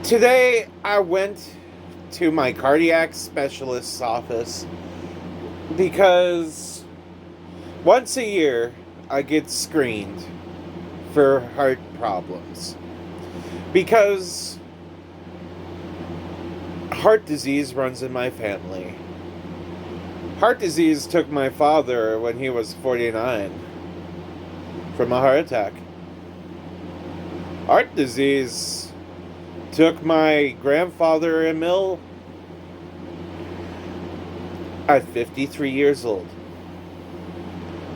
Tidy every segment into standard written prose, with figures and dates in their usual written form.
Today I went to my cardiac specialist's office because once a year I get screened for heart problems. Because heart disease runs in my family. Heart disease took my father when he was 49 from a heart attack. Heart disease took my grandfather Emil at 53 years old.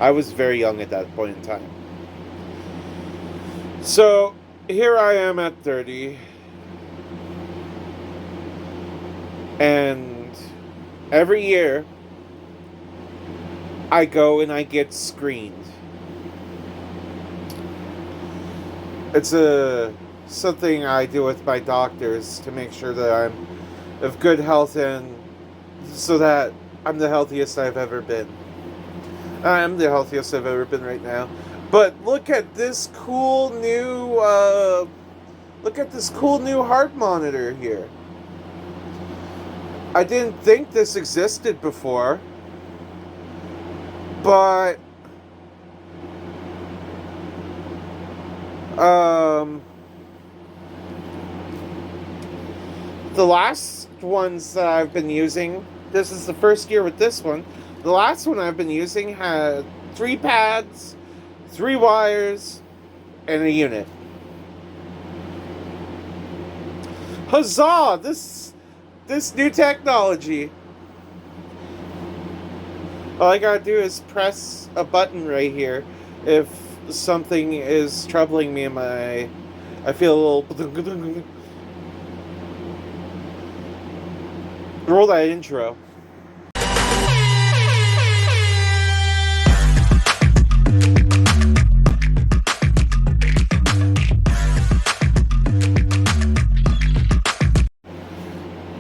I was very young at that point in time. So here I am at 30, and every year I go and I get screened. It's something I do with my doctors to make sure that I'm of good health and so that I'm the healthiest I've ever been. I'm the healthiest I've ever been right now. But look at this cool new heart monitor here. I didn't think this existed before, but the last ones that I've been using, this is the first year with this one. The last one I've been using had 3 pads, 3 wires, and a unit. Huzzah! This new technology. All I gotta do is press a button right here if something is troubling me in my... I feel a little... Roll that intro.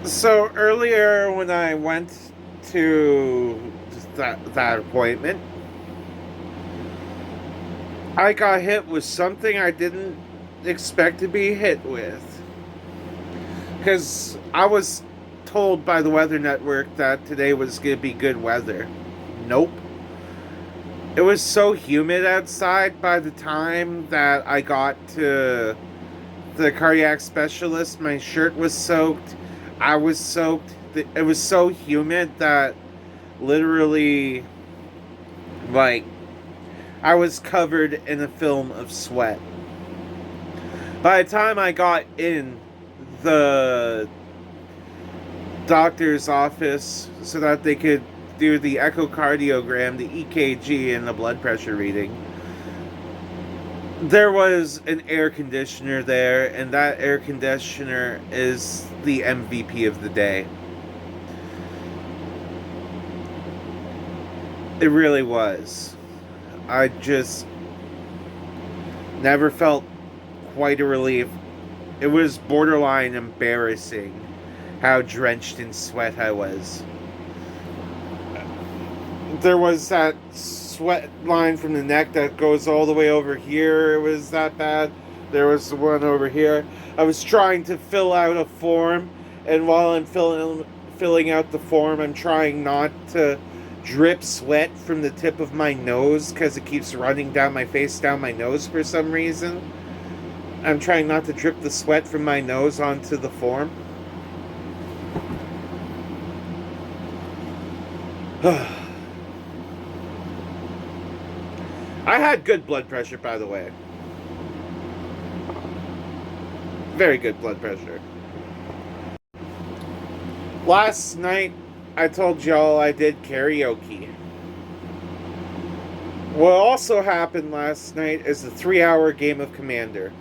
So earlier when I went to that appointment, I got hit with something I didn't expect to be hit with. Because I was told by the Weather Network that today was going to be good weather. Nope. It was so humid outside by the time that I got to the cardiac specialist. My shirt was soaked. I was soaked. It was so humid that literally, like, I was covered in a film of sweat. By the time I got in the doctor's office so that they could do the echocardiogram, the EKG, and the blood pressure reading, there was an air conditioner there, and that air conditioner is the MVP of the day. It really was. I just never felt quite a relief. It was borderline embarrassing how drenched in sweat I was. There was that sweat line from the neck that goes all the way over here. It was that bad. There was the one over here. I was trying to fill out a form, and while I'm filling out the form, I'm trying not to drip sweat from the tip of my nose because it keeps running down my face, down my nose for some reason. I'm trying not to drip the sweat from my nose onto the form. I had good blood pressure, by the way. Very good blood pressure. Last night, I told y'all I did karaoke. What also happened last night is a 3-hour game of Commander.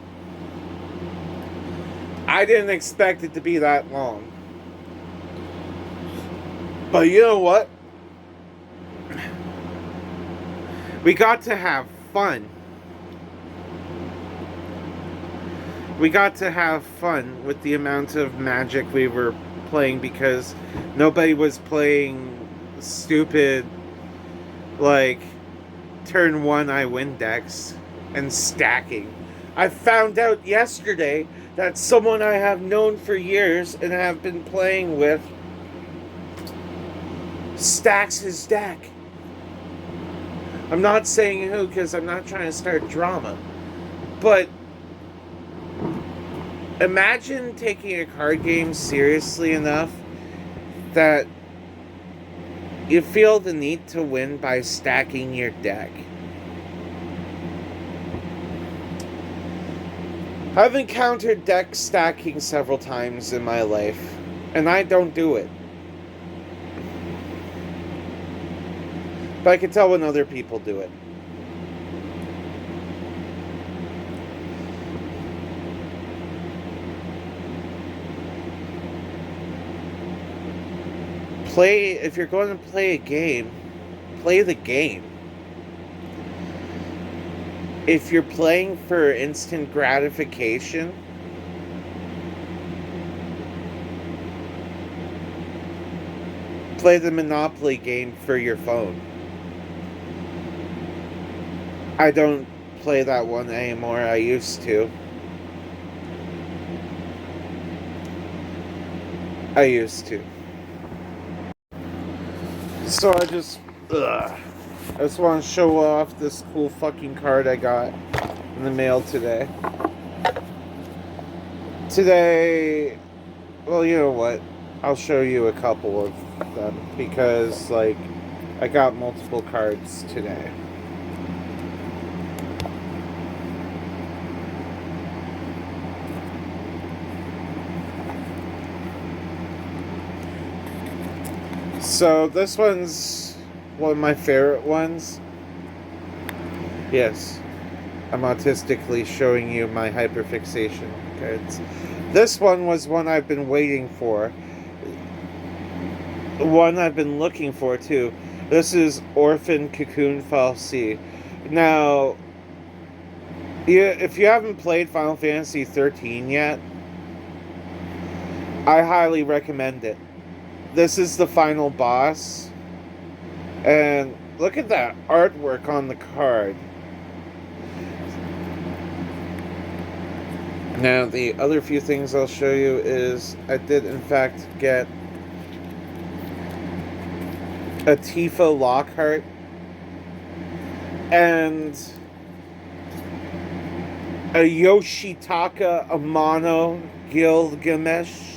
I didn't expect it to be that long. But you know what? We got to have fun. We got to have fun with the amount of Magic we were playing because nobody was playing stupid, like, turn 1 I win decks and stacking. I found out yesterday that someone I have known for years and have been playing with stacks his deck. I'm not saying who because I'm not trying to start drama. But imagine taking a card game seriously enough that you feel the need to win by stacking your deck. I've encountered deck stacking several times in my life, and I don't do it. But I can tell when other people do it. If you're going to play a game, play the game. If you're playing for instant gratification, play the Monopoly game for your phone. I don't play that one anymore. I used to. So I just want to show off this cool fucking card I got in the mail today. Well, you know what? I'll show you a couple of them because, like, I got multiple cards today. So this one's one of my favorite ones. Yes, I'm autistically showing you my hyperfixation cards. This one was one I've been waiting for. One I've been looking for too. This is Orphan Cocoon Fal'Cie. Now, if you haven't played Final Fantasy 13 yet, I highly recommend it. This is the final boss. And look at that artwork on the card. Now, the other few things I'll show you is I did, in fact, get a Tifa Lockhart and a Yoshitaka Amano Gilgamesh.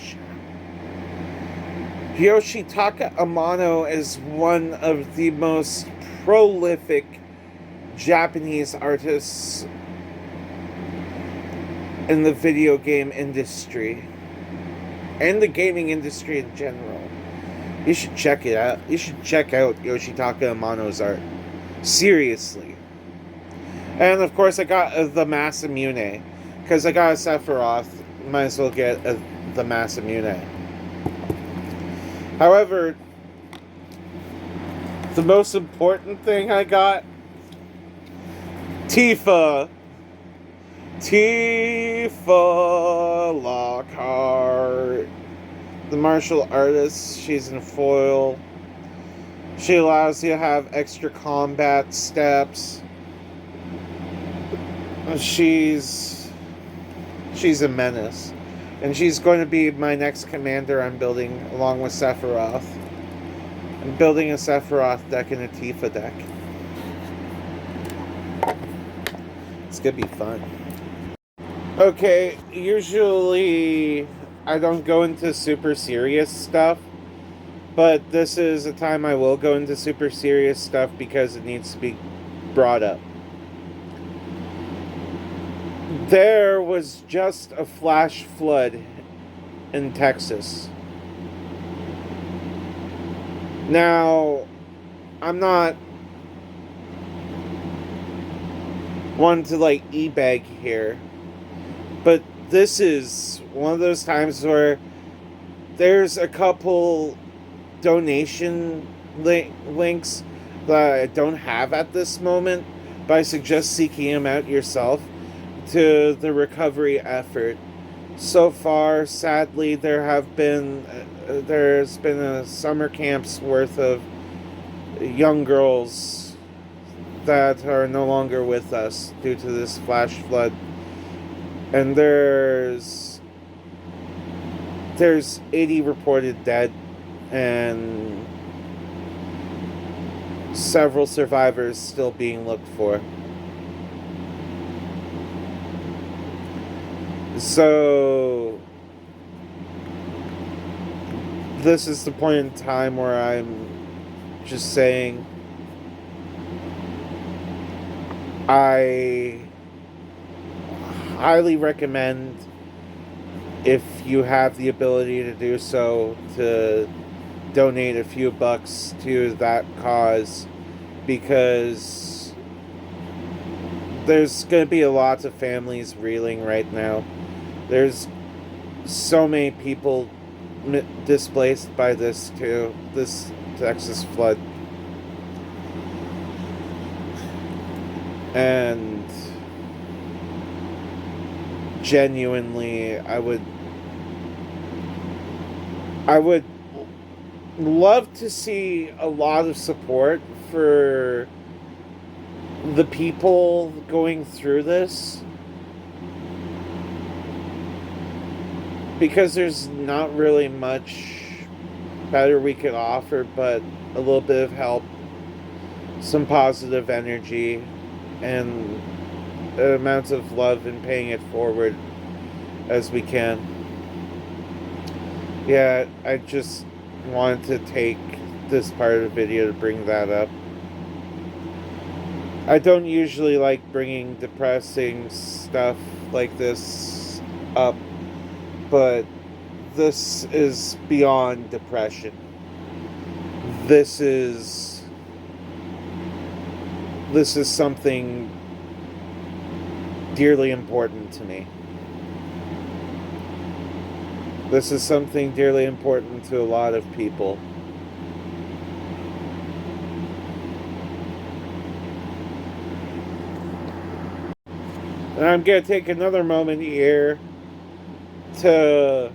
Yoshitaka Amano is one of the most prolific Japanese artists in the video game industry and the gaming industry in general. You should check it out. You should check out Yoshitaka Amano's art. Seriously. And of course I got the Masamune. Because I got a Sephiroth, might as well get the Masamune. However, the most important thing I got, Tifa Lockhart, the martial artist. She's in foil. She allows you to have extra combat steps. She's a menace. And she's going to be my next commander I'm building along with Sephiroth. I'm building a Sephiroth deck and a Tifa deck. It's going to be fun. Okay, usually I don't go into super serious stuff, but this is a time I will go into super serious stuff because it needs to be brought up. There was just a flash flood in Texas. Now, I'm not one to like e-bag here, but this is one of those times where there's a couple donation links that I don't have at this moment, but I suggest seeking them out yourself to the recovery effort. So far, sadly, there's been a summer camp's worth of young girls that are no longer with us due to this flash flood And there's 80 reported dead and several survivors still being looked for. So this is the point in time where I'm just saying I highly recommend, if you have the ability to do so, to donate a few bucks to that cause, because there's going to be a lot of families reeling right now. There's so many people displaced by this too, this Texas flood. And genuinely, I would love to see a lot of support for the people going through this, because there's not really much better we could offer but a little bit of help, some positive energy, and amounts of love, and paying it forward as we can. Yeah, I just wanted to take this part of the video to bring that up. I don't usually like bringing depressing stuff like this up, but this is beyond depression. This is something dearly important to me. This is something dearly important to a lot of people. And I'm going to take another moment here to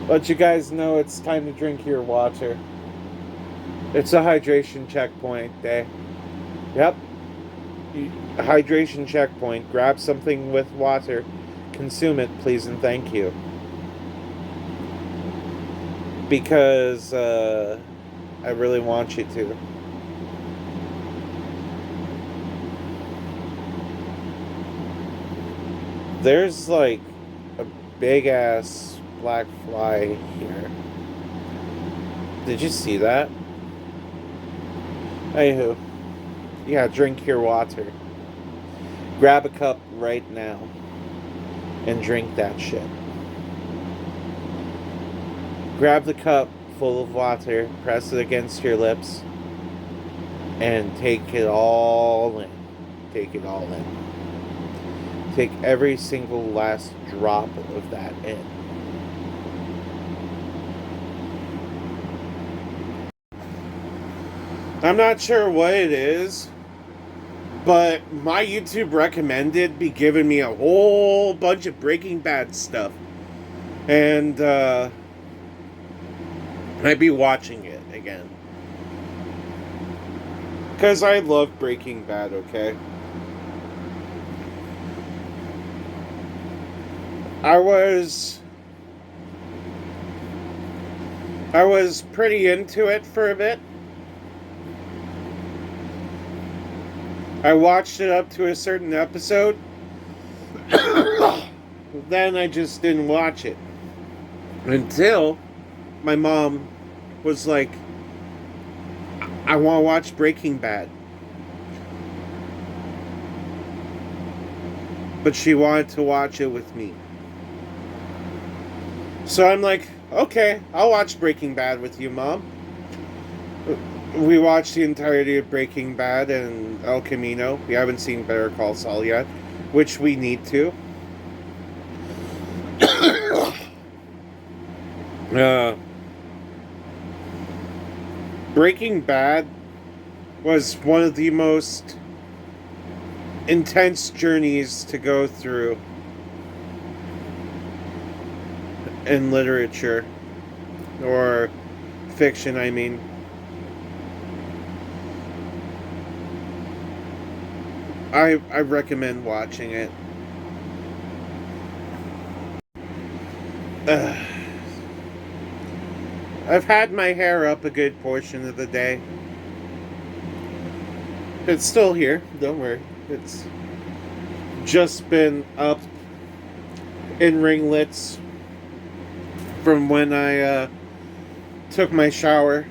let you guys know it's time to drink your water. It's a hydration checkpoint day. Yep. A hydration checkpoint. Grab something with water. Consume it, please and thank you. Because I really want you to. There's like a big ass black fly here. Did you see that? Anywho, yeah, drink your water. Grab a cup right now and drink that shit. Grab the cup full of water, press it against your lips, and take it all in. Take it all in. Take every single last drop of that in. I'm not sure what it is, but my YouTube recommended be giving me a whole bunch of Breaking Bad stuff. And I'd be watching it again. Because I love Breaking Bad, okay? I was pretty into it for a bit. I watched it up to a certain episode. Then I just didn't watch it. Until my mom was like, I want to watch Breaking Bad. But she wanted to watch it with me. So I'm like, okay, I'll watch Breaking Bad with you, Mom. We watched the entirety of Breaking Bad and El Camino. We haven't seen Better Call Saul yet, which we need to. Breaking Bad was one of the most intense journeys to go through in literature, or fiction, I mean. I recommend watching it. I've had my hair up a good portion of the day. It's still here, don't worry. It's just been up in ringlets from when I took my shower.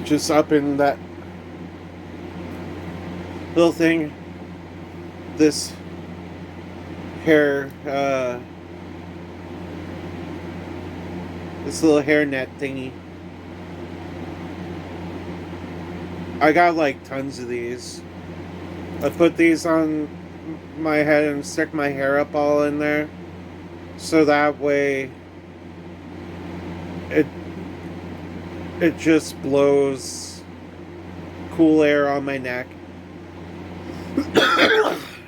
Just up in that little thing. This hair, this little hairnet thingy. I got like tons of these. I put these on my head and stick my hair up all in there, so that way it just blows cool air on my neck.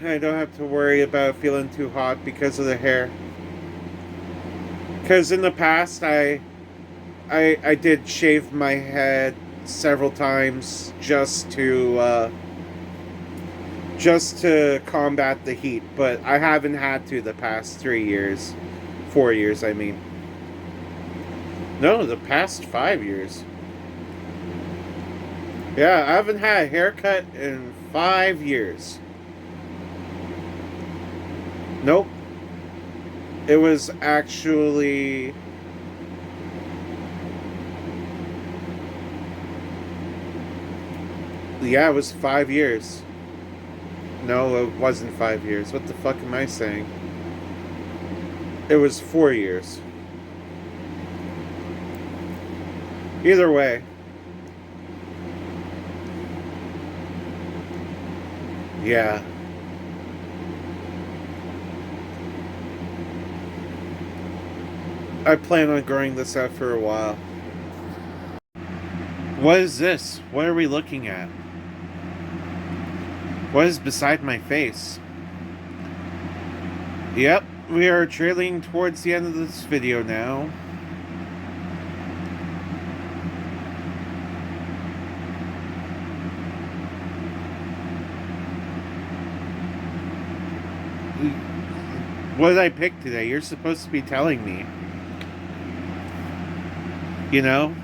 I don't have to worry about feeling too hot because of the hair. Because in the past I did shave my head several times just to combat the heat, but I haven't had to the past 4 years, I mean. No, the past 5 years. Yeah, I haven't had a haircut in 5 years. Nope. It was actually... Yeah, it was 5 years. No, it wasn't 5 years. What the fuck am I saying? It was 4 years. Either way. Yeah. I plan on growing this out for a while. What is this? What are we looking at? What is beside my face? Yep, we are trailing towards the end of this video now. What did I pick today? You're supposed to be telling me. You know?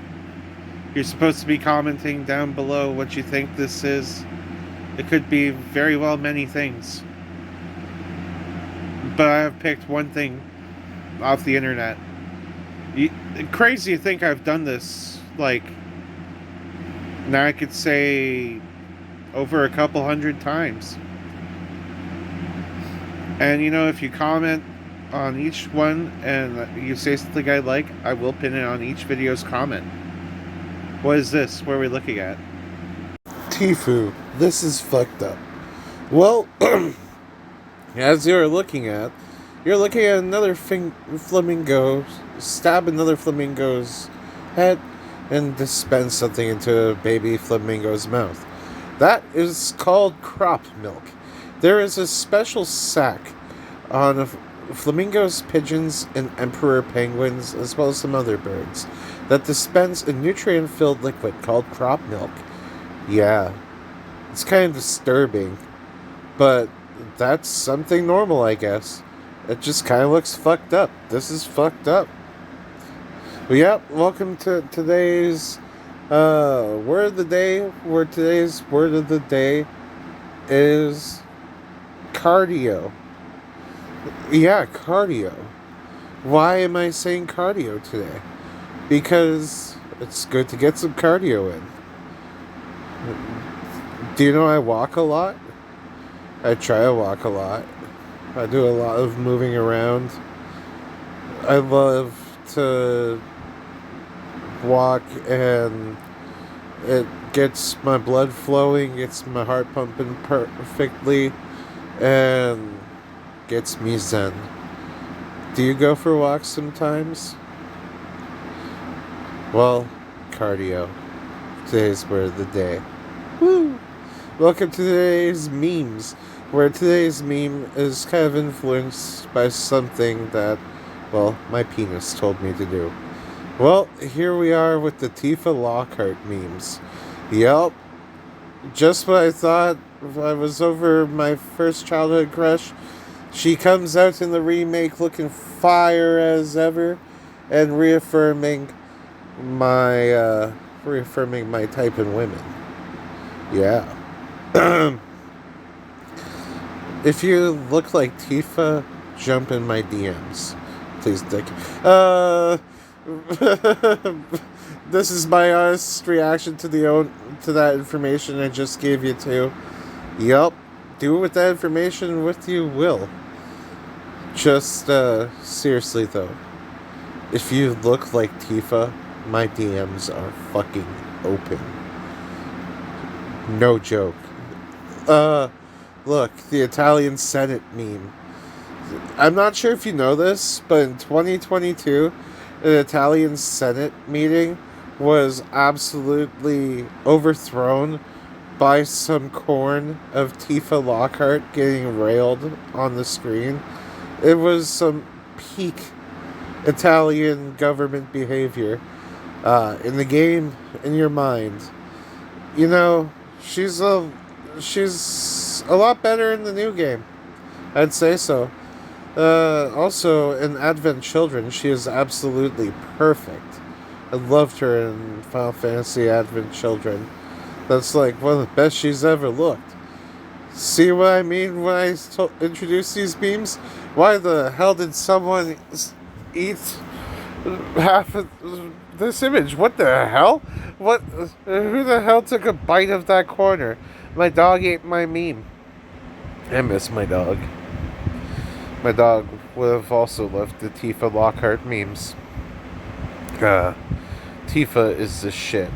You're supposed to be commenting down below what you think this is. It could be very well many things. But I have picked one thing off the internet. Crazy to think I've done this, like, now I could say over a couple hundred times. And you know, if you comment on each one and you say something I like, I will pin it on each video's comment. What is this? What are we looking at? Tfue, this is fucked up. Well, as you're looking at another flamingo stab another flamingo's head and dispense something into a baby flamingo's mouth. That is called crop milk. There is a special sack on flamingos, pigeons, and emperor penguins, as well as some other birds, that dispense a nutrient-filled liquid called crop milk. Yeah, it's kind of disturbing, but that's something normal, I guess. It just kind of looks fucked up. This is fucked up. Well, yeah, welcome to today's word of the day, where today's word of the day is cardio. Yeah, cardio. Why am I saying cardio today? Because it's good to get some cardio in. Do you know I walk a lot? I try to walk a lot. I do a lot of moving around. I love to walk, and it gets my blood flowing, gets my heart pumping perfectly, and gets me zen. Do you go for walks sometimes? Well, cardio. Today's word of the day. Woo! Welcome to today's memes, where today's meme is kind of influenced by something that, well, my penis told me to do. Well, here we are with the Tifa Lockhart memes. Yep. Just what I thought. I was over my first childhood crush. She comes out in the remake looking fire as ever and reaffirming my type in women. Yeah. If you look like Tifa, jump in my DMs. Please, Dick. This is my honest reaction to that information I just gave you too. Yup. Do with that information what you will. Just, seriously though. If you look like Tifa, my DMs are fucking open. No joke. Look, the Italian Senate meme. I'm not sure if you know this, but in 2022, an Italian Senate meeting was absolutely overthrown by some corn of Tifa Lockhart getting railed on the screen. It was some peak Italian government behavior in the game, in your mind. You know, she's a lot better in the new game. I'd say so. Also, in Advent Children, she is absolutely perfect. I loved her in Final Fantasy Advent Children. That's like one of the best she's ever looked. See what I mean when I introduce these memes? Why the hell did someone eat half of this image? What the hell? What? Who the hell took a bite of that corner? My dog ate my meme. I miss my dog. My dog would have also loved the Tifa Lockhart memes. Tifa is the shit.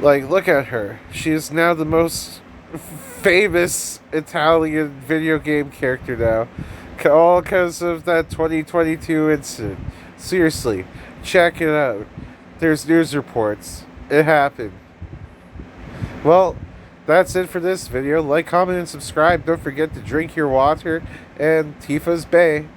Like, look at her. She is now the most famous Italian video game character now. All because of that 2022 incident. Seriously, check it out. There's news reports. It happened. Well, that's it for this video. Like, comment, and subscribe. Don't forget to drink your water. And Tifa's Bay.